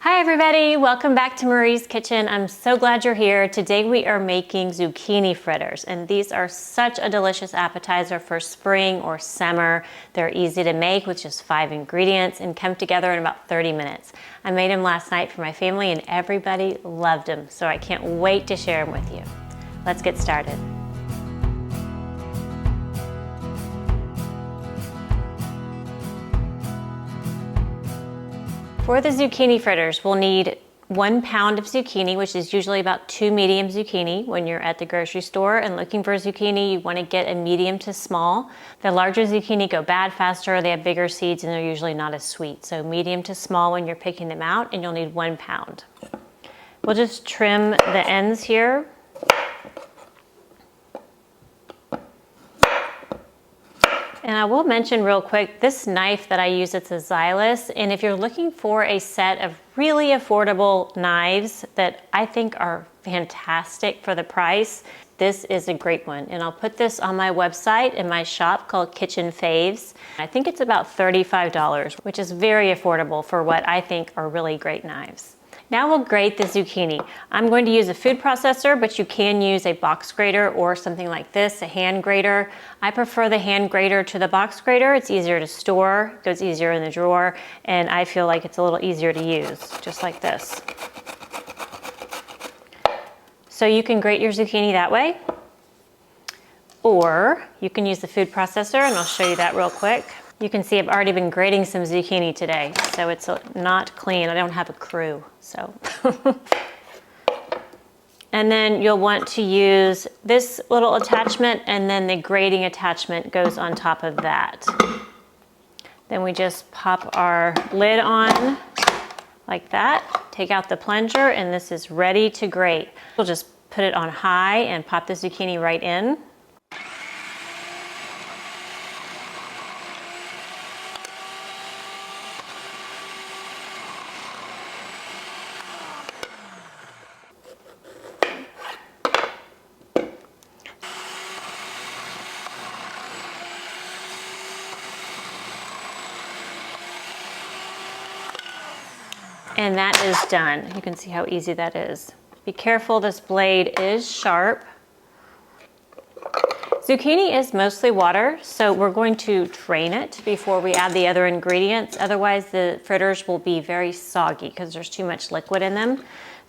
Hi everybody, welcome back to Marie's Kitchen. I'm so glad you're here. Today we are making zucchini fritters, and these are such a delicious appetizer for spring or summer. They're easy to make with just 5 ingredients and come together in about 30 minutes. I made them last night for my family and everybody loved them, so I can't wait to share them with you. Let's get started. For the zucchini fritters, we'll need 1 pound of zucchini, which is usually about 2 medium zucchini. When you're at the grocery store and looking for a zucchini, you want to get a medium to small. The larger zucchini go bad faster, they have bigger seeds, and they're usually not as sweet. So medium to small when you're picking them out, and you'll need 1 pound. We'll just trim the ends here. And I will mention real quick, this knife that I use, it's a Xylus, and if you're looking for a set of really affordable knives that I think are fantastic for the price, this is a great one. And I'll put this on my website in my shop called Kitchen Faves. I think it's about $35, which is very affordable for what I think are really great knives. Now we'll grate the zucchini. I'm going to use a food processor, but you can use a box grater or something like this, a hand grater. I prefer the hand grater to the box grater. It's easier to store, goes easier in the drawer, and I feel like it's a little easier to use, just like this. So you can grate your zucchini that way, or you can use the food processor, and I'll show you that real quick. You can see I've already been grating some zucchini today, so it's not clean. I don't have a crew, so. And then you'll want to use this little attachment, and then the grating attachment goes on top of that. Then we just pop our lid on like that, take out the plunger, and this is ready to grate. We'll just put it on high and pop the zucchini right in. And that is done. You can see how easy that is. Be careful, this blade is sharp. Zucchini is mostly water, so we're going to drain it before we add the other ingredients. Otherwise, the fritters will be very soggy because there's too much liquid in them.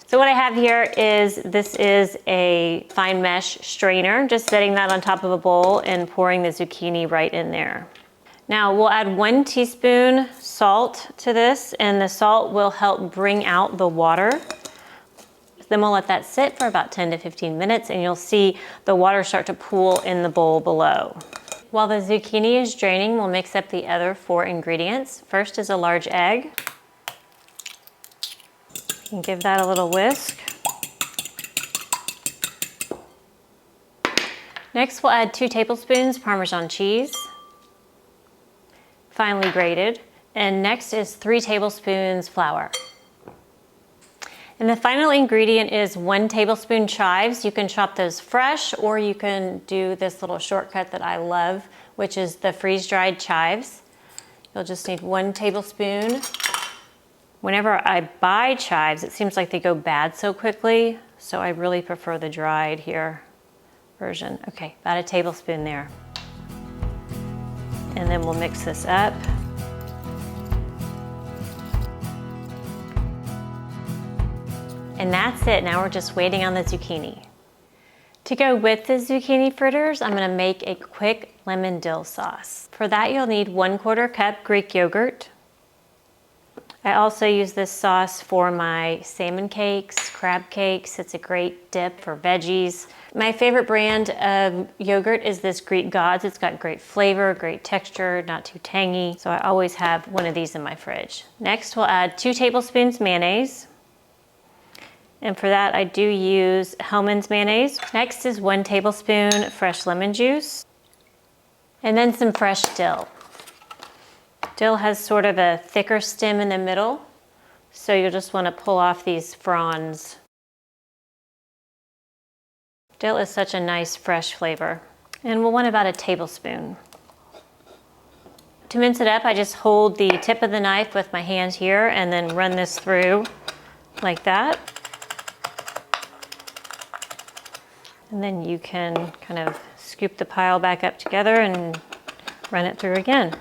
So what I have here is, this is a fine mesh strainer, just setting that on top of a bowl and pouring the zucchini right in there. Now we'll add 1 teaspoon salt to this, and the salt will help bring out the water. Then we'll let that sit for about 10 to 15 minutes, and you'll see the water start to pool in the bowl below. While the zucchini is draining, we'll mix up the other 4 ingredients. First is a large egg. You can give that a little whisk. Next, we'll add 2 tablespoons Parmesan cheese, finely grated, and next is 3 tablespoons flour. And the final ingredient is 1 tablespoon chives. You can chop those fresh, or you can do this little shortcut that I love, which is the freeze-dried chives. You'll just need 1 tablespoon. Whenever I buy chives, it seems like they go bad so quickly, so I really prefer the dried here version. Okay, about 1 tablespoon there. And then we'll mix this up. And that's it. Now we're just waiting on the zucchini. To go with the zucchini fritters, I'm gonna make a quick lemon dill sauce. For that, you'll need 1/4 cup Greek yogurt. I also use this sauce for my salmon cakes, crab cakes. It's a great dip for veggies. My favorite brand of yogurt is this Greek Gods. It's got great flavor, great texture, not too tangy. So I always have one of these in my fridge. Next, we'll add 2 tablespoons mayonnaise. And for that, I do use Hellmann's mayonnaise. Next is 1 tablespoon fresh lemon juice. And then some fresh dill. Dill has sort of a thicker stem in the middle, so you'll just want to pull off these fronds. Dill is such a nice fresh flavor. And we'll want about 1 tablespoon. To mince it up, I just hold the tip of the knife with my hand here and then run this through like that. And then you can kind of scoop the pile back up together and run it through again.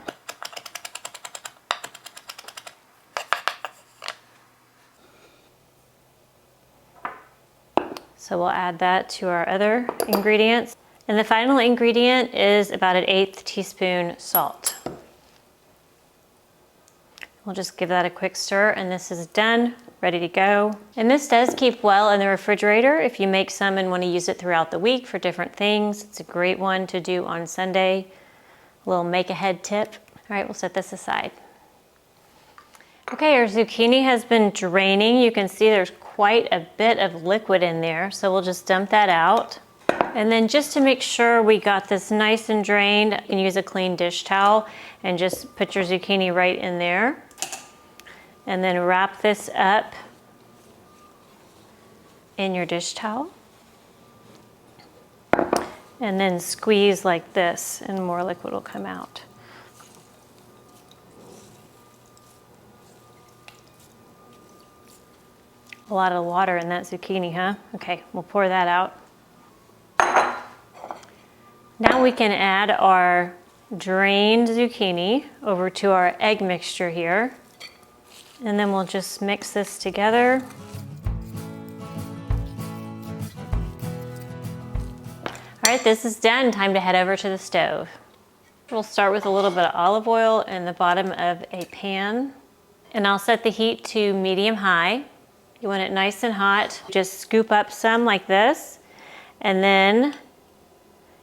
So we'll add that to our other ingredients. And the final ingredient is about an 1/8 teaspoon salt. We'll just give that a quick stir, and this is done, ready to go. And this does keep well in the refrigerator if you make some and want to use it throughout the week for different things. It's a great one to do on Sunday. A little make-ahead tip. All right, we'll set this aside. Okay, our zucchini has been draining. You can see there's quite a bit of liquid in there, so we'll just dump that out. And then just to make sure we got this nice and drained, you can use a clean dish towel and just put your zucchini right in there. And then wrap this up in your dish towel. And then squeeze like this and more liquid will come out. A lot of water in that zucchini, huh? Okay, we'll pour that out. Now we can add our drained zucchini over to our egg mixture here. And then we'll just mix this together. All right, this is done. Time to head over to the stove. We'll start with a little bit of olive oil in the bottom of a pan. And I'll set the heat to medium-high. You want it nice and hot. Just scoop up some like this. And then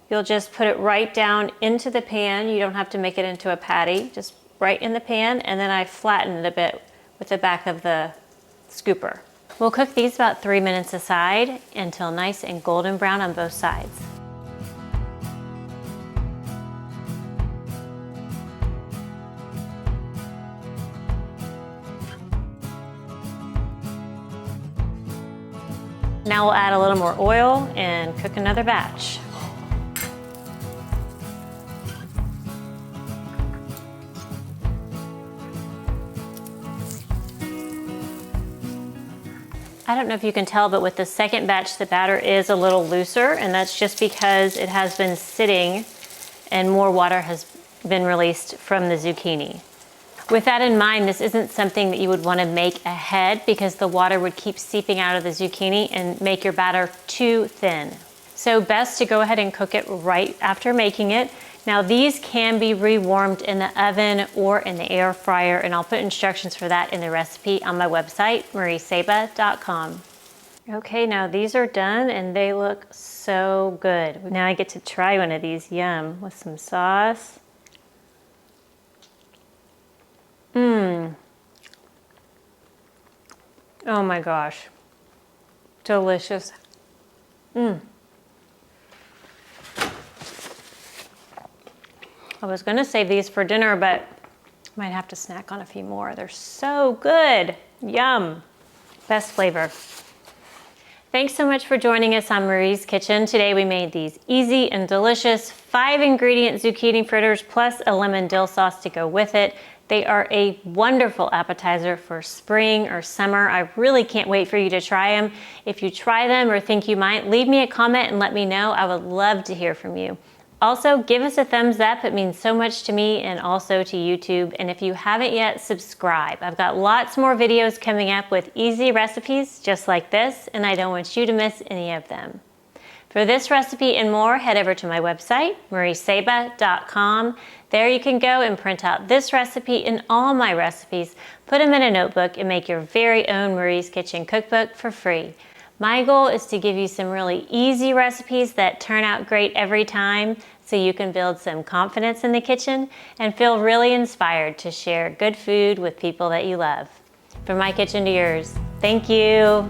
you'll just put it right down into the pan. You don't have to make it into a patty, just right in the pan. And then I flatten it a bit with the back of the scooper. We'll cook these about 3 minutes aside until nice and golden brown on both sides. Now we'll add a little more oil and cook another batch. I don't know if you can tell, but with the second batch, the batter is a little looser, and that's just because it has been sitting and more water has been released from the zucchini. With that in mind, this isn't something that you would want to make ahead because the water would keep seeping out of the zucchini and make your batter too thin. So best to go ahead and cook it right after making it. Now these can be rewarmed in the oven or in the air fryer, and I'll put instructions for that in the recipe on my website, marieseba.com. Okay, now these are done and they look so good. Now I get to try one of these, yum, with some sauce. Oh my gosh, delicious. I was gonna save these for dinner, but might have to snack on a few more. They're so good, yum, best flavor. Thanks so much for joining us on Marie's Kitchen. Today we made these easy and delicious 5-ingredient zucchini fritters plus a lemon dill sauce to go with it. They are a wonderful appetizer for spring or summer. I really can't wait for you to try them. If you try them or think you might, leave me a comment and let me know. I would love to hear from you. Also, give us a thumbs up. It means so much to me and also to YouTube. And if you haven't yet, subscribe. I've got lots more videos coming up with easy recipes just like this, and I don't want you to miss any of them. For this recipe and more, head over to my website, marieseba.com. There you can go and print out this recipe and all my recipes, put them in a notebook, and make your very own Marie's Kitchen cookbook for free. My goal is to give you some really easy recipes that turn out great every time so you can build some confidence in the kitchen and feel really inspired to share good food with people that you love. From my kitchen to yours, thank you.